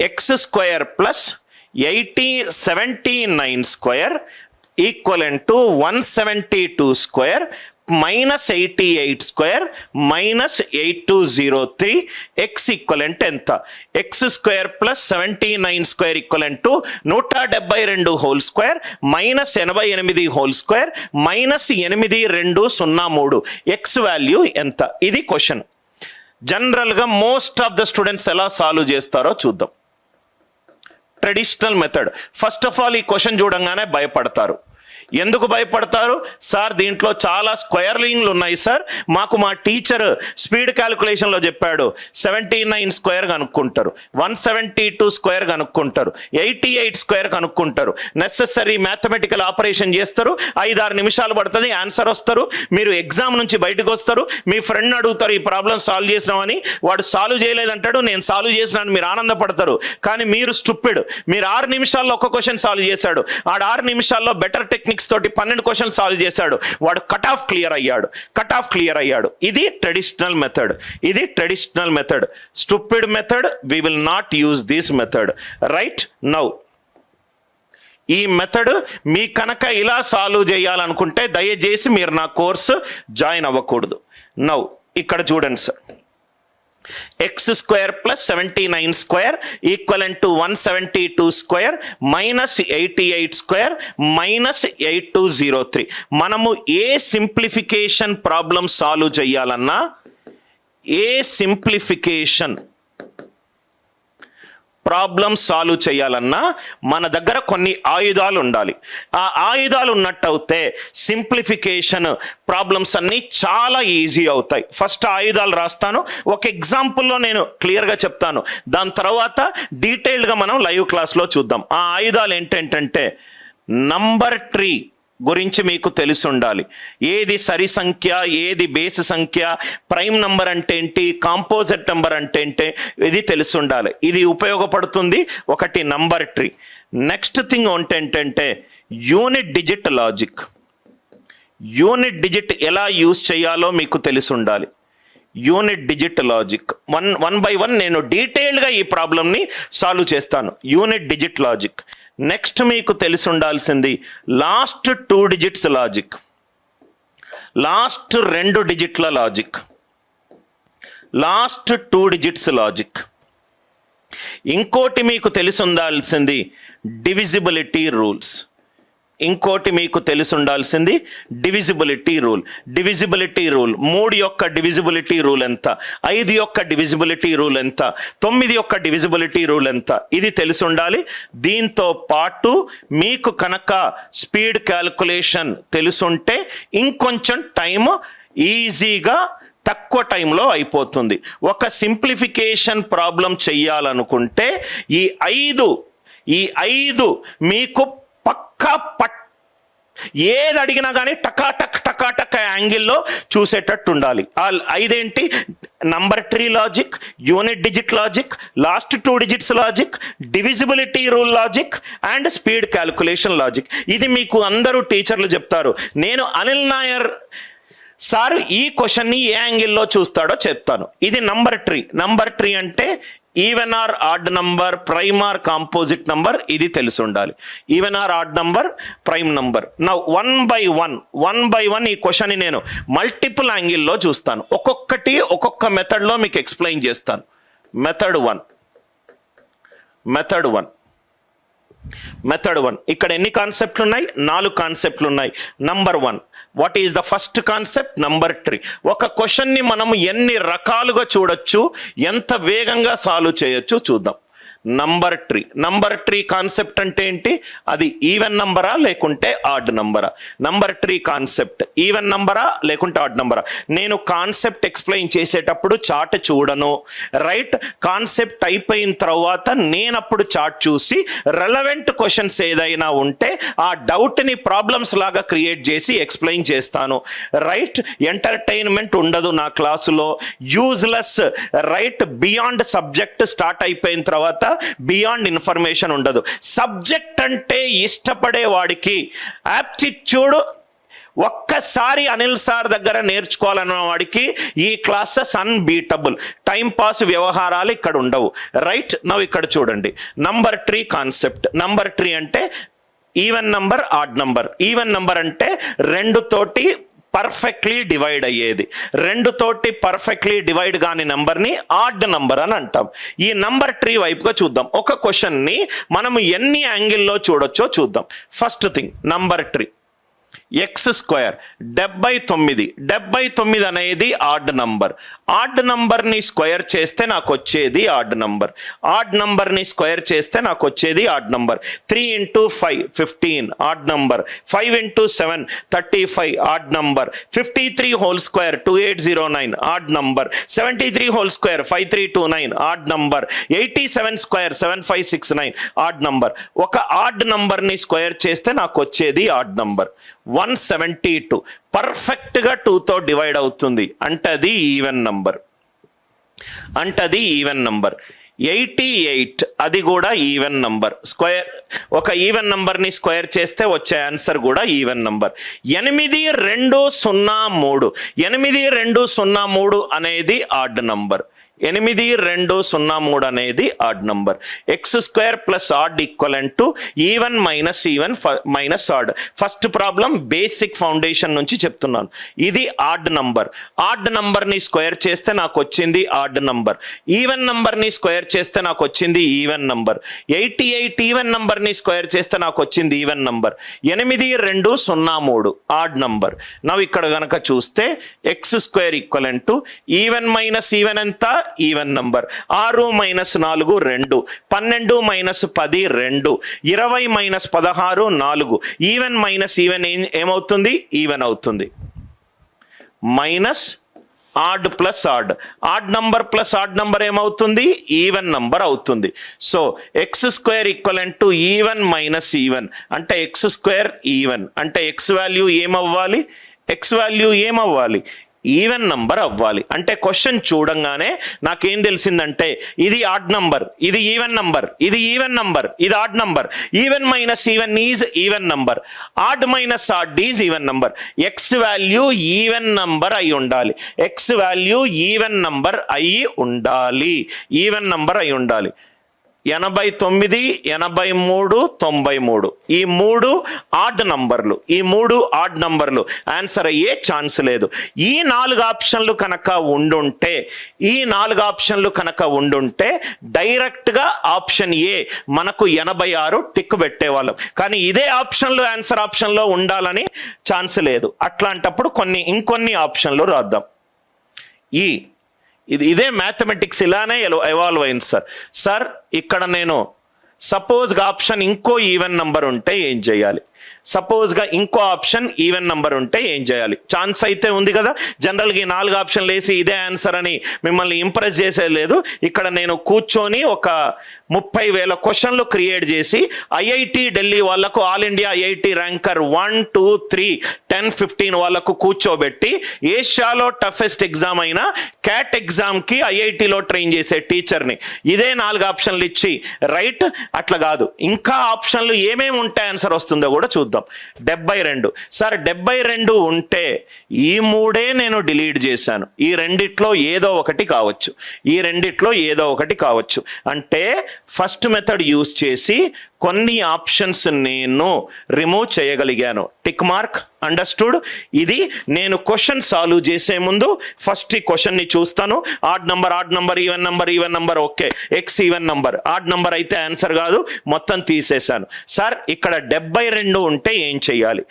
X square plus 79 square equivalent to 172 square minus 88 square minus 8203. X equivalent ఎంత? X square plus 79 square equivalent to 172 whole square minus 88 whole square minus 8203. X value ఎంత? ఇది question. జనరల్గా most of the students ఎలా solve చేస్తారో చూద్దాం. Traditional method. First of all ఈ question చూడంగానే భయపడతారు. ఎందుకు భయపడతారు? సార్ దీంట్లో చాలా స్క్వేర్లింగ్లు ఉన్నాయి సార్, మాకు మా టీచర్ స్పీడ్ క్యాలిక్యులేషన్లో చెప్పాడు 79 స్క్వేర్ కనుక్కుంటారు, 172 స్క్వేర్ కనుక్కుంటారు, 88 స్క్వేర్ కనుక్కుంటారు, నెసెసరీ మ్యాథమెటికల్ ఆపరేషన్ చేస్తారు, 5-6 నిమిషాలు పడుతుంది, ఆన్సర్ వస్తారు, మీరు ఎగ్జామ్ నుంచి బయటకు వస్తారు, మీ ఫ్రెండ్ అడుగుతారు ఈ ప్రాబ్లం సాల్వ్ చేసినామని, వాడు సాల్వ్ చేయలేదంటాడు, నేను సాల్వ్ చేసినాను, మీరు ఆనందపడతారు. కానీ మీరు స్టూపిడ్, మీరు 6 నిమిషాల్లో ఒక క్వశ్చన్ సాల్వ్ చేశాడు, ఆడు 6 నిమిషాల్లో బెటర్ టెక్నిక్స్ తోటి 12 క్వశ్చన్ సాల్వ్ చేశాడు, వాడు కట్ ఆఫ్ క్లియర్ అయ్యాడు. ఇది ట్రెడిషనల్ మెథడ్. ఇది traditional method. Stupid method, we will not use this method. Right now ఈ మెథడ్ మీ కనుక ఇలా సాల్వ్ చేయాలనుకుంటే దయచేసి మీరు నా కోర్సు జాయిన్ అవ్వకూడదు. నౌ ఇక్కడ చూడండి sir, X square plus 79 square equivalent to 172 square minus 88 square minus 8203. మనము ఏ సింప్లిఫికేషన్ ప్రాబ్లం సాల్వ్ చేయాలన్నా, ఏ సింప్లిఫికేషన్ ప్రాబ్లం సాల్వ్ చేయాలన్నా మన దగ్గర కొన్ని ఆయుధాలు ఉండాలి. ఆ ఆయుధాలు ఉన్నట్టయితే సింప్లిఫికేషన్ ప్రాబ్లమ్స్ అన్నీ చాలా ఈజీ అవుతాయి. ఫస్ట్ ఆయుధాలు రాస్తాను, ఒక ఎగ్జాంపుల్లో నేను క్లియర్గా చెప్తాను, దాని తర్వాత డీటెయిల్డ్గా మనం లైవ్ క్లాస్లో చూద్దాం. ఆ ఆయుధాలు ఏంటంటే నంబర్ ట్రీ గురించి మీకు తెలిసి ఉండాలి. ఏది సరి సంఖ్య, ఏది బేస్ సంఖ్య, ప్రైమ్ నంబర్ అంటే ఏంటి, కాంపోజిట్ నంబర్ అంటే ఏంటి, ఇది తెలిసి ఉండాలి. ఇది ఉపయోగపడుతుంది. ఒకటి నంబర్ ట్రీ. నెక్స్ట్ థింగ్ ఏంటంటే unit digit logic. Unit digit ఎలా యూజ్ చేయాలో మీకు తెలిసి ఉండాలి. Unit digit logic one by one నేను డీటెయిల్డ్గా ఈ ప్రాబ్లమ్ని సాల్వ్ చేస్తాను. Unit digit logic. నెక్స్ట్ మీకు తెలిసి ఉండాల్సింది లాస్ట్ 2 డిజిట్స్ లాజిక్, లాస్ట్ 2 డిజిట్ల లాజిక్, లాస్ట్ 2 డిజిట్స్ లాజిక్. ఇంకోటి మీకు తెలిసి ఉండాల్సింది డివిజిబిలిటీ రూల్స్. ఇంకోటి మీకు తెలిసి ఉండాల్సింది డివిజిబిలిటీ రూల్. 3 యొక్క డివిజిబిలిటీ రూల్ ఎంత, 5 యొక్క డివిజిబిలిటీ రూల్ ఎంత, 9 యొక్క డివిజిబిలిటీ రూల్ ఎంత, ఇది తెలిసి ఉండాలి. దీంతో పాటు మీకు కనుక స్పీడ్ క్యాలిక్యులేషన్ తెలుసుంటే ఇంకొంచెం టైం ఈజీగా తక్కువ టైంలో అయిపోతుంది. ఒక సింప్లిఫికేషన్ ప్రాబ్లం చెయ్యాలనుకుంటే ఈ 5 మీకు పక్కా ఏది అడిగినా కానీ టకాటక్ యాంగిల్లో చూసేటట్టు ఉండాలి. 5 ఏంటి? Number tree logic, unit digit logic, last 2 digits logic, divisibility rule logic and speed calculation logic. ఇది మీకు అందరూ టీచర్లు చెప్తారు. నేను అనిల్ నాయర్ సార్ ఈ క్వశ్చన్ని ఏ యాంగిల్లో చూస్తాడో చెప్తాను. ఇది నంబర్ ట్రీ. నంబర్ ట్రీ అంటే even or odd number, prime or composite number, ఇది తెలిసి ఉండాలి. Even or odd number, prime number. నా వన్ బై వన్ ఈ క్వశ్చన్ని నేను మల్టిపుల్ యాంగిల్లో చూస్తాను. ఒక్కొక్కటి ఒక్కొక్క మెథడ్లో మీకు ఎక్స్ప్లెయిన్ చేస్తాను. మెథడ్ వన్ ఇక్కడ ఎన్ని కాన్సెప్ట్లు ఉన్నాయి? 4 కాన్సెప్ట్లు ఉన్నాయి. Number 1, what is the first concept? Number tree. ఒక క్వశ్చన్ని మనం ఎన్ని రకాలుగా చూడొచ్చు, ఎంత వేగంగా సాల్వ్ చేయొచ్చు చూద్దాం. నంబర్ ట్రీ కాన్సెప్ట్ అంటే ఏంటి? అది ఈవెన్ నంబరా లేకుంటే ఆడ్ నంబరా? నంబర్ ట్రీ కాన్సెప్ట్ ఈవెన్ నంబరా లేకుంటే ఆడ్ నంబరా? నేను కాన్సెప్ట్ ఎక్స్ప్లెయిన్ చేసేటప్పుడు చార్ట్ చూడను. రైట్, కాన్సెప్ట్ అయిపోయిన తర్వాత నేనప్పుడు చార్ట్ చూసి రెలవెంట్ క్వశ్చన్స్ ఏదైనా ఉంటే ఆ డౌట్ని ప్రాబ్లమ్స్ లాగా క్రియేట్ చేసి ఎక్స్ప్లెయిన్ చేస్తాను. రైట్, ఎంటర్టైన్మెంట్ ఉండదు నా క్లాసులో. Useless, right, beyond subject start అయిపోయిన తర్వాత బియాండ్ ఇన్ఫర్మేషన్ ఉండదు. సబ్జెక్ట్ అంటే ఇష్టపడే వాడికి, యాప్టిట్యూడ్ ఒక్కసారి అనిల్ సార్ దగ్గర నేర్చుకోవాలన్న వాడికి ఈ క్లాసెస్ అన్బీటబుల్. టైం పాస్ వ్యవహారాలు ఇక్కడ ఉండవు. రైట్ నవ్ ఇక్కడ చూడండి, number tree concept. Number tree అంటే even number, odd number. Even number అంటే రెండు తోటి పర్ఫెక్ట్లీ డివైడ్ అయ్యేది. రెండు తోటి పర్ఫెక్ట్లీ డివైడ్ కాని నంబర్ని ఆడ్ నంబర్ అని అంటాం. ఈ నంబర్ ట్రీ వైపుగా చూద్దాం. ఒక క్వశ్చన్ని మనం ఎన్ని యాంగిల్లో చూడొచ్చో చూద్దాం. First thing, number tree X square 79. 79 అనేది ఆడ్ నంబర్. ఆడ్ నంబర్ని స్క్వేర్ చేస్తే నాకు వచ్చేది ఆడ్ నంబర్. ఆడ్ నంబర్ని స్క్వేర్ చేస్తే నాకు వచ్చేది odd number. 3 × 5 15 odd number. 5 × 7 35 odd number. 53 whole square 2809 odd number. 73 whole square 5329 odd number. 87 square 7569 odd number. ఒక ఆడ్ నంబర్ని స్క్వేర్ చేస్తే నాకు వచ్చేది ఆడ్ నంబర్. 172 పర్ఫెక్ట్గా 2తో డివైడ్ అవుతుంది అంటే అది ఈవెన్ నంబర్. 88 అది కూడా ఈవెన్ నంబర్. స్క్వేర్ ఒక ఈవెన్ నంబర్ని స్క్వేర్ చేస్తే వచ్చే ఆన్సర్ కూడా ఈవెన్ నంబర్. 8203 8203 అనేది ఆడ్ నంబర్. 8203 అనేది odd number. X square plus odd equivalent to even minus even minus odd. First problem basic foundation నుంచి చెప్తున్నాను. ఇది ఆడ్ నంబర్. ఆడ్ నంబర్ని స్క్వేర్ చేస్తే నాకు వచ్చింది ఆడ్ నంబర్. ఈవెన్ నంబర్ని స్క్వేర్ చేస్తే నాకు వచ్చింది ఈవెన్ నంబర్. 88 ఈవెన్ నంబర్ని స్క్వేర్ చేస్తే నాకు వచ్చింది ఈవెన్ నంబర్. 8203 odd number. నవ్వు ఇక్కడ గనక చూస్తే x square equivalent to even minus even ఎంత? Even number. 6 - 4 2, 12 - 10 2, 20 - 16 4. Even minus even ఏమవుతుంది? ఈవెన్ అవుతుంది. Minus odd plus odd. Odd number plus odd number ఏమవుతుంది? ఈవెన్ నంబర్ అవుతుంది. So x square equivalent to even minus even అంటే x square even అంటే x value ఏమవ్వాలి? X value ఏమవ్వాలి? Even number అవ్వాలి. అంటే క్వశ్చన్ చూడంగానే నాకేం తెలిసిందంటే ఇది ఆడ్ నంబర్, ఇది ఈవెన్ నంబర్, ఇది ఈవెన్ నంబర్, ఇది odd number. Even minus even is even number. Odd minus odd is even number. X value even number అయి ఉండాలి. ఎక్స్ వాల్యూ ఈవెన్ నంబర్ అయి ఉండాలి. ఈవెన్ నంబర్ అయి ఉండాలి. 89, 83, 93 ఈ 3 ఆడ్ నంబర్లు. ఈ 3 ఆడ్ నంబర్లు ఆన్సర్ అయ్యే ఛాన్స్ లేదు. ఈ 4 ఆప్షన్లు కనుక ఉండుంటే డైరెక్ట్గా ఆప్షన్ ఏ మనకు 86 టిక్ పెట్టేవాళ్ళం. కానీ ఇదే ఆప్షన్లు ఆన్సర్ ఆప్షన్లో ఉండాలని ఛాన్స్ లేదు. అట్లాంటప్పుడు ఇంకొన్ని ఆప్షన్లు రాద్దాం. ఇదే మ్యాథమెటిక్స్ ఇలానే ఎవాల్వ్ అయింది సార్. ఇక్కడ నేను సపోజ్గా ఆప్షన్ ఇంకో ఈవెన్ నంబర్ ఉంటే ఏం చేయాలి? సపోజ్గా ఇంకో ఆప్షన్ ఈవెన్ నంబర్ ఉంటే ఏం చేయాలి? ఛాన్స్ అయితే ఉంది కదా. జనరల్గా ఈ 4 ఆప్షన్లు వేసి ఇదే ఆన్సర్ అని మిమ్మల్ని ఇంప్రెస్ చేసేది లేదు. ఇక్కడ నేను కూర్చొని ఒక 30,000 క్వశ్చన్లు క్రియేట్ చేసి ఐఐటి ఢిల్లీ వాళ్ళకు, ఆల్ ఇండియా ఐఐటి ర్యాంకర్ 1, 2, 3, 10, 15 వాళ్ళకు కూర్చోబెట్టి ఏషియాలో టఫెస్ట్ ఎగ్జామ్ అయినా క్యాట్ ఎగ్జామ్కి ఐఐటిలో ట్రైన్ చేసే టీచర్ని ఇదే 4 ఆప్షన్లు ఇచ్చి రైట్ అట్లా కాదు, ఇంకా ఆప్షన్లు ఏమేమి ఉంటే ఆన్సర్ వస్తుందో కూడా చూద్దాం. 72 సార్ 72 ఉంటే ఈ 3 నేను డిలీట్ చేశాను. ఈ రెండిట్లో ఏదో ఒకటి కావచ్చు. అంటే ఫస్ట్ మెథడ్ యూజ్ చేసి కొన్ని ఆప్షన్స్ నేను రిమూవ్ చేయగలిగాను. Tick mark. అండర్స్టూడ్? ఇది నేను క్వశ్చన్ సాల్వ్ చేసే ముందు ఫస్ట్ ఈ క్వశ్చన్ని చూస్తాను. Add number, even number, okay. X even number, odd number అయితే ఆన్సర్ కాదు, మొత్తం తీసేశాను. సార్ ఇక్కడ 72 ఉంటే ఏం చెయ్యాలి?